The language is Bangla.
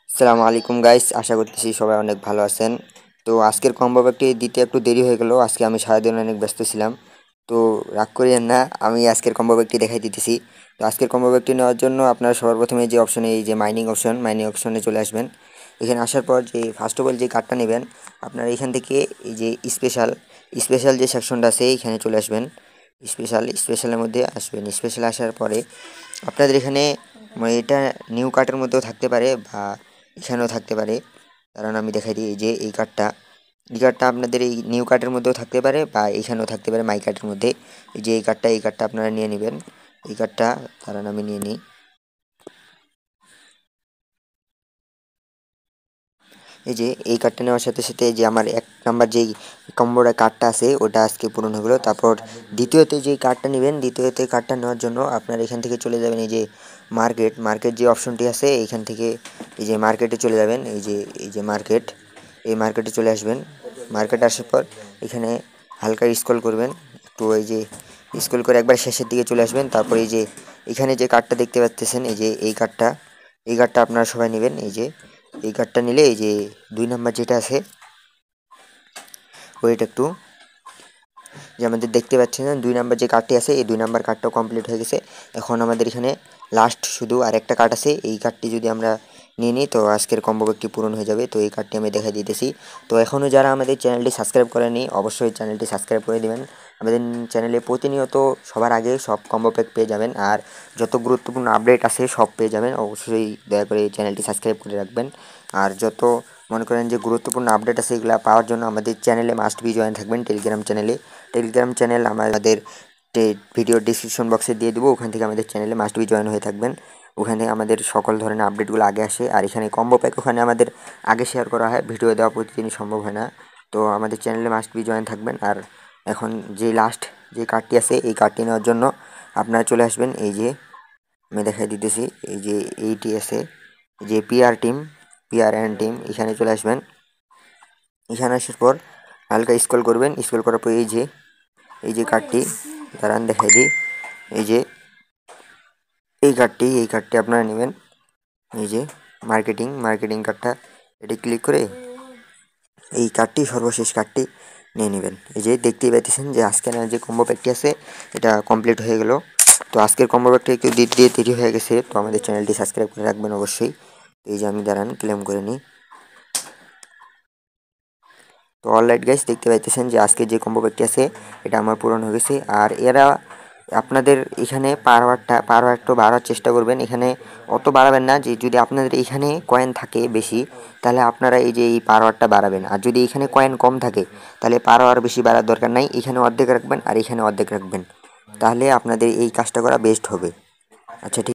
আসসালামু আলাইকুম গাইস, আশা করতেছি সবাই অনেক ভালো আছেন। তো আজকের কম্বো প্যাকটি দিতে একটু দেরি হয়ে গেল। আজকে আমি সারাদিন অনেক ব্যস্ত ছিলাম। তো রাগ করিয়েন না, আমি আজকের কম্বো প্যাকটি দেখাই দিতেছি। তো আজকের কম্বো প্যাকটি নেওয়ার জন্য আপনারা সবার প্রথমে যে অপশনে, এই যে মাইনিং অপশনে চলে আসবেন। এখানে আসার পর যে ফার্স্ট অফ অল যে কার্ডটা নেবেন, আপনারা এখান থেকে এই যে স্পেশাল যে সেকশনটা আছে এখানে চলে আসবেন। স্পেশালের মধ্যে আসবেন। স্পেশাল আসার পরে আপনাদের এখানে এটা নিউ কার্টের মধ্যেও থাকতে পারে বা এখানেও থাকতে পারে। কারণ আমি দেখাই দিই, এই যে এই কার্ডটা আপনাদের এই নিউ কার্ডের মধ্যেও থাকতে পারে বা এখানেও থাকতে পারে মাই কার্ডের মধ্যে। এই যে এই কার্ডটা আপনারা নিয়ে নেবেন। এই কার্ডটা কারণ আমি নিয়ে নিই। এই যে এই কার্ডটা নেওয়ার সাথে সাথে এই যে আমার 1 নাম্বার যেই কম্বোটা কার্ডটা আছে ওটা আজকে পূরণ হয়ে গেলো। তারপর দ্বিতীয়তে যে কার্ডটা নেবেন, দ্বিতীয়তে কার্ডটা নেওয়ার জন্য আপনার এখান থেকে চলে যাবেন এই যে মার্কেট যে অপশনটি আছে এইখান থেকে এই যে মার্কেটে চলে যাবেন। এই যে এই মার্কেটে চলে আসবেন। মার্কেটে আসার পর এখানে হালকা স্ক্রল করবেন, একটু এই যে স্ক্রল করে একবার শেষের দিকে চলে আসবেন। তারপর এই যে এখানে যে কার্ডটা দেখতে পাচ্ছেন, এই যে এই কার্ডটা আপনারা সবাই নেবেন। এই যে এই কার্ডটা নিলে এই যে 2 নাম্বার যেটা আছে ওইটা একটু, যে আমাদের দেখতে পাচ্ছেন না 2 নাম্বার যে কার্ডটি আছে, এই 2 নাম্বার কার্ডটাও কমপ্লিট হয়ে গেছে। এখন আমাদের এখানে লাস্ট শুধু আরেকটা কার্ড আছে। এই কার্ডটি যদি আমরা নিয়ে নিই তো আজকের কম্বো প্যাকটি পূরণ হয়ে যাবে। তো এই কার্ডটি আমি দেখাই দিতেছি। তো এখনও যারা আমাদের চ্যানেলটি সাবস্ক্রাইব করেনি অবশ্যই চ্যানেলটি সাবস্ক্রাইব করে দেবেন। আমাদের চ্যানেলে প্রতিনিয়ত সবার আগে সব কম্বো প্যাক পেয়ে যাবেন, আর যত গুরুত্বপূর্ণ আপডেট আছে সব পেয়ে যাবেন। অবশ্যই দয়া করে এই চ্যানেলটি সাবস্ক্রাইব করে রাখবেন। আর যত মনে করেন যে গুরুত্বপূর্ণ আপডেট আছে এগুলো পাওয়ার জন্য আমাদের চ্যানেলে মাস্ট বি জয়েন থাকবেন। টেলিগ্রাম চ্যানেল আমাদের ভিডিও ডিসক্রিপশন বক্সে দিয়ে দেবো, ওখান থেকে আমাদের চ্যানেলে মাস্ট বি জয়েন হয়ে থাকবেন। ওখানে আমাদের সকল ধরনের আপডেটগুলো আগে আসে। আর এখানে কম্বো প্যাক ওখানে আমাদের আগে শেয়ার করা হয়, ভিডিও দেওয়া প্রতিদিনই সম্ভব হয় না। তো আমাদের চ্যানেলে মাস্ট বি জয়েন থাকবেন। আর এখন যে লাস্ট যে কার্ডটি আছে এই কার্ডটি নেওয়ার জন্য আপনারা চলে আসবেন। এই যে আমি দেখাই দিতেছি, এই যে এইটি আছে, যে পিআর অ্যান্ড টিম এখানে চলে আসবেন। এখানে আসার পর হালকা স্ক্রল করবেন। স্ক্রল করার পর এই যে কার্ডটি দাঁড়ান দেখাই দিই। এই যে এই কার্ডটি আপনারা নেবেন। এই যে মার্কেটিং কার্ডটা, এটি ক্লিক করে এই কার্ডটি সর্বশেষ কার্ডটি নিয়ে নেবেন। এই যে দেখতেই পাচ্ছেন যে আজকের যে কম্বো প্যাকটি আছে এটা কমপ্লিট হয়ে গেল। তো আজকের কম্বো প্যাকটি একটু দিতে দেরি হয়ে গেছে, তো আমাদের চ্যানেলটি সাবস্ক্রাইব করে রাখবেন অবশ্যই। এই যে আমি দাঁড়ান ক্লেম করে নিই। তো অলরাইট গাইস, দেখতে পাইতেছেন যে আজকে যে কম্বো প্যাকটি আছে এটা আমার পূরণ হয়ে গেছে। আর এরা আপনাদের এখানে পার একটু বাড়ার চেষ্টা করবেন। এখানে অত বাড়াবেন না, যে যদি আপনাদের এখানে কয়েন থাকে বেশি তাহলে আপনারা এই যে এই পাওয়ারটা বাড়াবেন। আর যদি এখানে কয়েন কম থাকে তাহলে পাওয়ার বেশি বাড়ার দরকার নাই, এখানে অর্ধেক রাখবেন আর এখানে অর্ধেক রাখবেন, তাহলে আপনাদের এই কাজটা করা বেস্ট হবে। আচ্ছা ঠিক